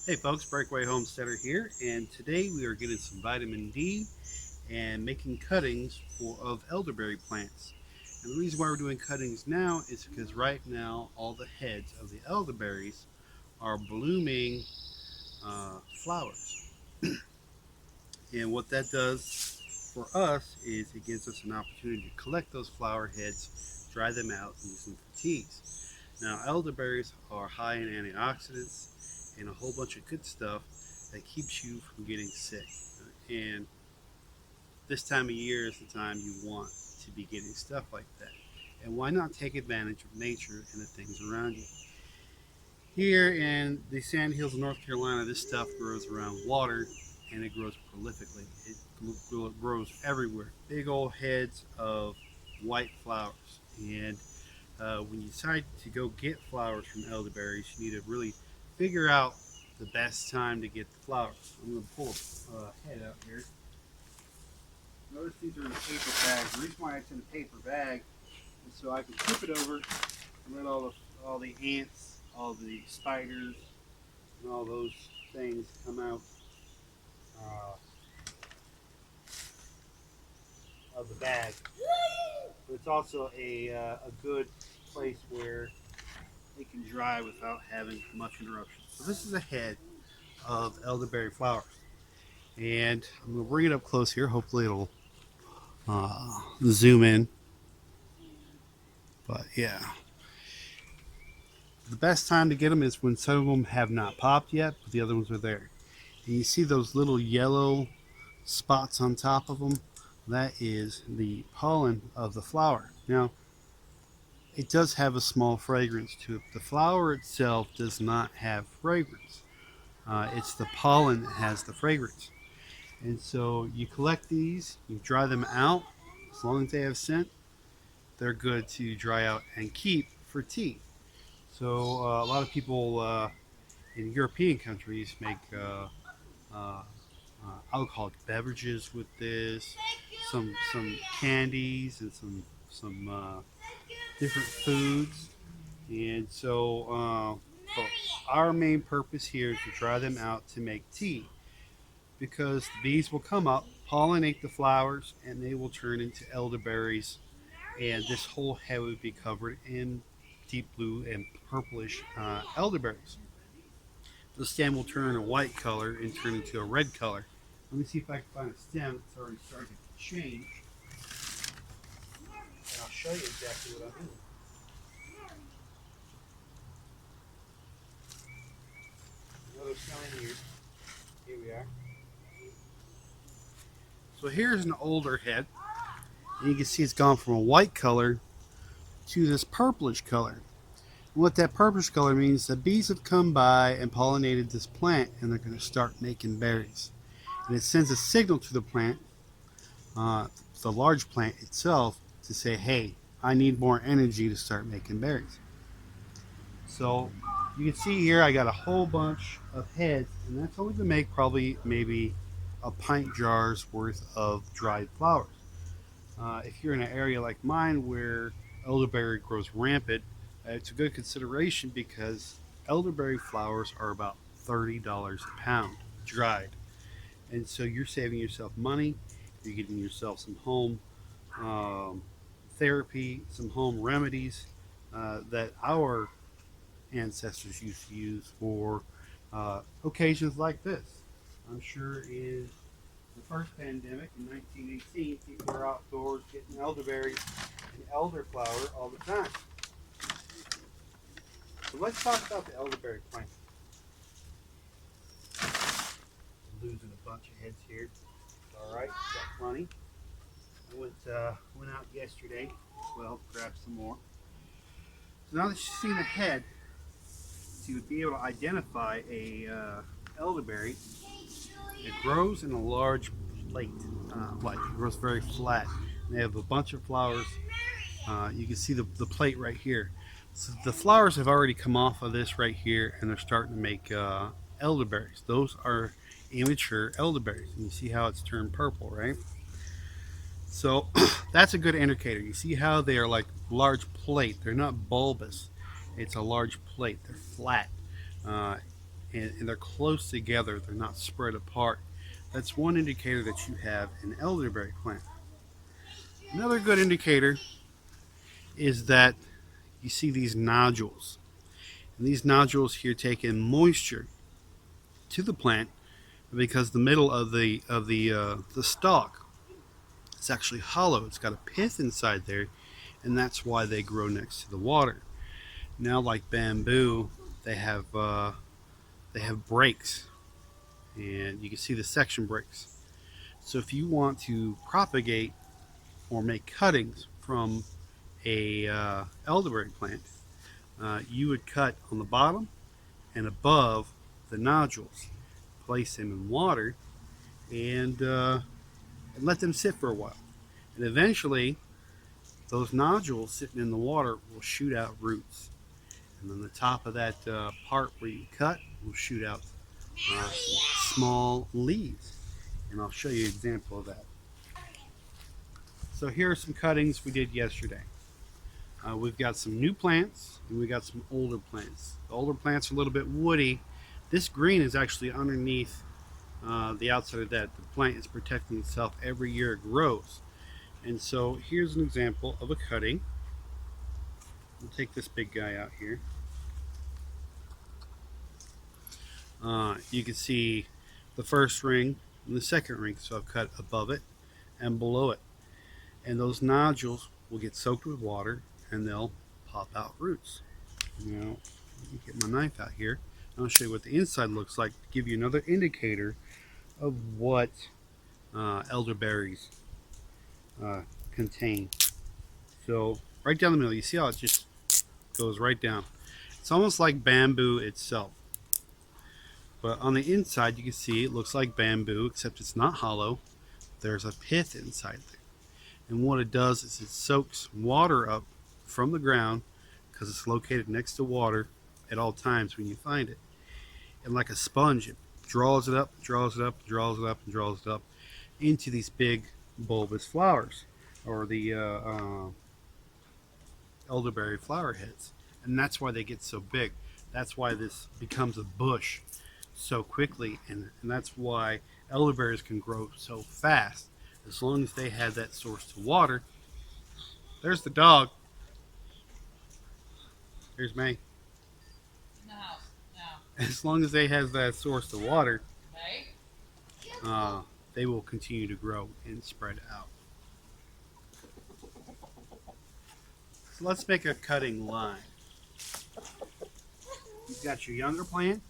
Hey folks, BreakAway Homesteader here, and today we are getting some vitamin D and making cuttings of elderberry plants. And the reason why we're doing cuttings now is because right now all the heads of the elderberries are blooming flowers. And what that does for us is it gives us an opportunity to collect those flower heads, dry them out, and use them for teas. Now, elderberries are high in antioxidants and a whole bunch of good stuff that keeps you from getting sick. And this time of year is the time you want to be getting stuff like that. And why not take advantage of nature and the things around you? Here in the sand hills of North Carolina, this stuff grows around water and it grows prolifically. It grows everywhere. Big old heads of white flowers. And when you decide to go get flowers from elderberries, you need to really figure out the best time to get the flowers. I'm going to pull a head out here. Notice these are in a paper bag. The reason why it's in a paper bag is so I can flip it over and let all the ants, all the spiders, and all those things come out uh, of the bag. But it's also a good place where it can dry without having much interruption. So this is a head of elderberry flowers. And I'm going to bring it up close here. Hopefully it'll zoom in. But yeah, the best time to get them is when some of them have not popped yet, but the other ones are there. And you see those little yellow spots on top of them? That is the pollen of the flower. Now, it does have a small fragrance to it. The flower itself does not have fragrance. It's the pollen that has the fragrance. And so you collect these, you dry them out. As long as they have scent, they're good to dry out and keep for tea. So a lot of people in European countries make uh, alcoholic beverages with this, some candies and some different foods. And so our main purpose here is to dry them out to make tea because the bees will come up, pollinate the flowers, and they will turn into elderberries. And this whole head would be covered in deep blue and purplish elderberries. The stem will turn a white color and turn into a red color. Let me see if I can find a stem that's already starting to change. And I'll show you exactly what I mean. Another stem in here. Here we are. So here's an older head. And you can see it's gone from a white color to this purplish color. And what that purplish color means, the bees have come by and pollinated this plant and they're going to start making berries. And it sends a signal to the plant, the large plant itself, to say, hey, I need more energy to start making berries. So you can see here I got a whole bunch of heads, and that's only to make probably maybe a pint jar's worth of dried flowers. If you're in an area like mine where elderberry grows rampant, it's a good consideration because elderberry flowers are about $30 a pound dried. And so you're saving yourself money, you're getting yourself some home um, therapy, some home remedies that our ancestors used to use for occasions like this. I'm sure in the first pandemic in 1918, people were outdoors getting elderberries and elderflower all the time. So let's talk about the elderberry plant. I'm losing a bunch of heads here. All right, got plenty. I went out yesterday as well, grabbed some more. So now that you've seen the head, so you would be able to identify a elderberry. It grows in a large plate, like it grows very flat. And they have a bunch of flowers. You can see the plate right here. So the flowers have already come off of this right here, and they're starting to make elderberries. Those are immature elderberries, and you see how it's turned purple, right? So that's a good indicator. You see how they are like large plate. They're not bulbous. It's a large plate. They're flat. Uh, and they're close together. They're not spread apart. That's one indicator that you have an elderberry plant. Another good indicator is that you see these nodules. And these nodules here take in moisture to the plant because the middle of the stalk is actually hollow. It's got a pith inside there, and that's why they grow next to the water. Now, like bamboo, they have breaks, and you can see the section breaks. So if you want to propagate or make cuttings from a elderberry plant, you would cut on the bottom and above the nodules, place them in water, and let them sit for a while. And eventually, those nodules sitting in the water will shoot out roots. And then the top of that part where you cut will shoot out small leaves. And I'll show you an example of that. So here are some cuttings we did yesterday. We've got some new plants and we got some older plants. The older plants are a little bit woody. This green is actually underneath the outside of that. The plant is protecting itself every year it grows. And so here's an example of a cutting. We'll take this big guy out here. You can see the first ring and the second ring. So I've cut above it and below it. And those nodules will get soaked with water and they'll pop out roots. Now, let me get my knife out here. I'll show you what the inside looks like to give you another indicator of what elderberries contain. So right down the middle, you see how it just goes right down. It's almost like bamboo itself. But on the inside, you can see it looks like bamboo, except it's not hollow. There's a pith inside there. And what it does is it soaks water up from the ground because it's located next to water at all times when you find it. And like a sponge, it draws it up, draws it up, draws it up, and draws it up into these big bulbous flowers, or the elderberry flower heads. And that's why they get so big. That's why this becomes a bush so quickly, and that's why elderberries can grow so fast. As long as they have that source to water. There's the dog. There's May. In the house now. As long as they have that source to water, Okay. they will continue to grow and spread out. So let's make a cutting line. You've got your younger plant,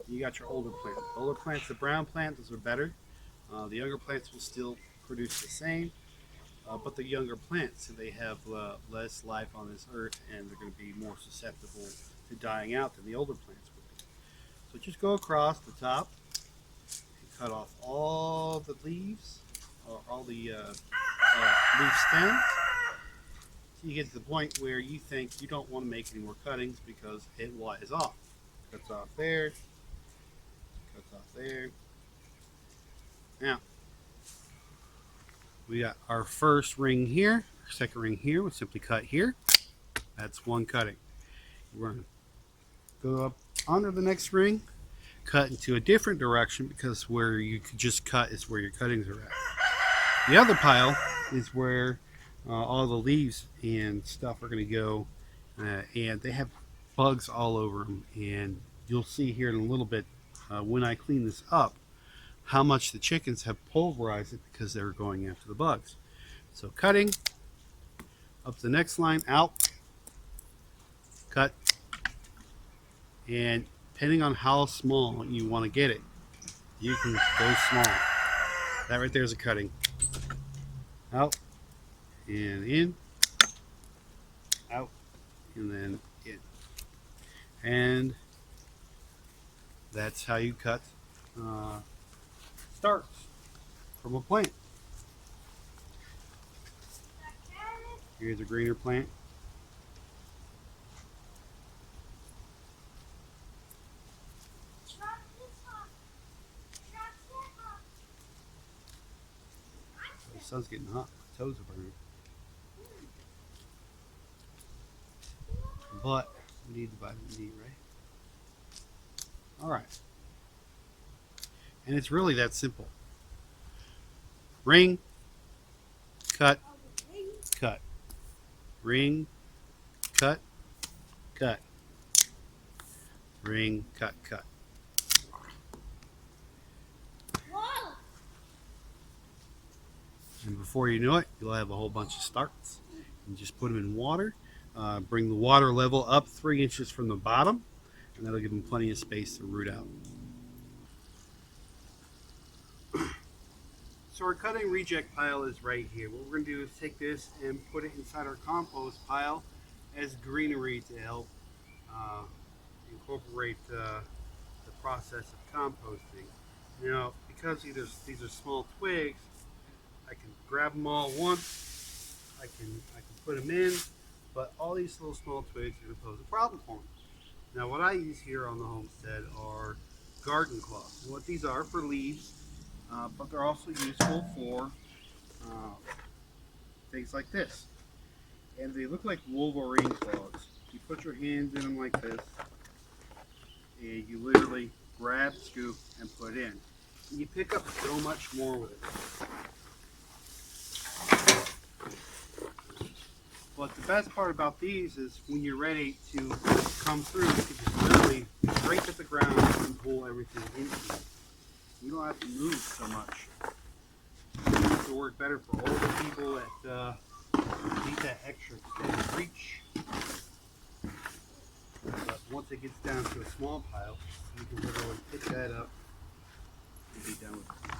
you got your older plant. The older plants, the brown plant, those are better. The younger plants will still produce the same, but the younger plants, so they have less life on this earth, and they're going to be more susceptible to dying out than the older plants would be. So just go across the top and cut off all the leaves, or all the leaf stems. So you get to the point where you think you don't want to make any more cuttings because it lies off. Cuts off there, cuts off there. Now, we got our first ring here, our second ring here. We'll simply cut here. That's one cutting. We're going to go up under the next ring, cut into a different direction because where you could just cut is where your cuttings are at. The other pile is where all the leaves and stuff are going to go, and they have bugs all over them. And you'll see here in a little bit when I clean this up how much the chickens have pulverized it because they're going after the bugs. So cutting up the next line, out, cut, and depending on how small you want to get it, you can go small. That right there is a cutting. Out and in, out and then in. And that's how you cut starts from a plant. Here's a greener plant. The sun's getting hot. My toes are burning. But we need the vitamin D, right? All right. And it's really that simple. Ring, cut, cut. Ring, cut, cut. Ring, cut, cut. And before you know it, you'll have a whole bunch of starts. And just put them in water. Bring the water level up 3 inches from the bottom, and that'll give them plenty of space to root out. So our cutting reject pile is right here. What we're going to do is take this and put it inside our compost pile as greenery to help incorporate the process of composting. Now, because these are small twigs, I can grab them all once. I can put them in, but all these little small twigs are going to pose a problem for me. Now, what I use here on the homestead are garden cloths. And what these are for leaves, but they're also useful for things like this. And they look like Wolverine claws. You put your hands in them like this, and you literally grab, scoop, and put in. And you pick up so much more with it. But the best part about these is when you're ready to come through, you can just literally scrape at the ground and pull everything into it. You don't have to move so much. This will work better for older people that need that extra extended reach. But once it gets down to a small pile, you can literally pick that up and be done with it. You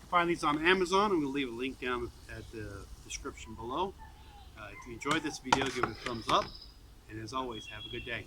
can find these on Amazon, and we'll leave a link down at the description below. If you enjoyed this video, give it a thumbs up, and as always, have a good day.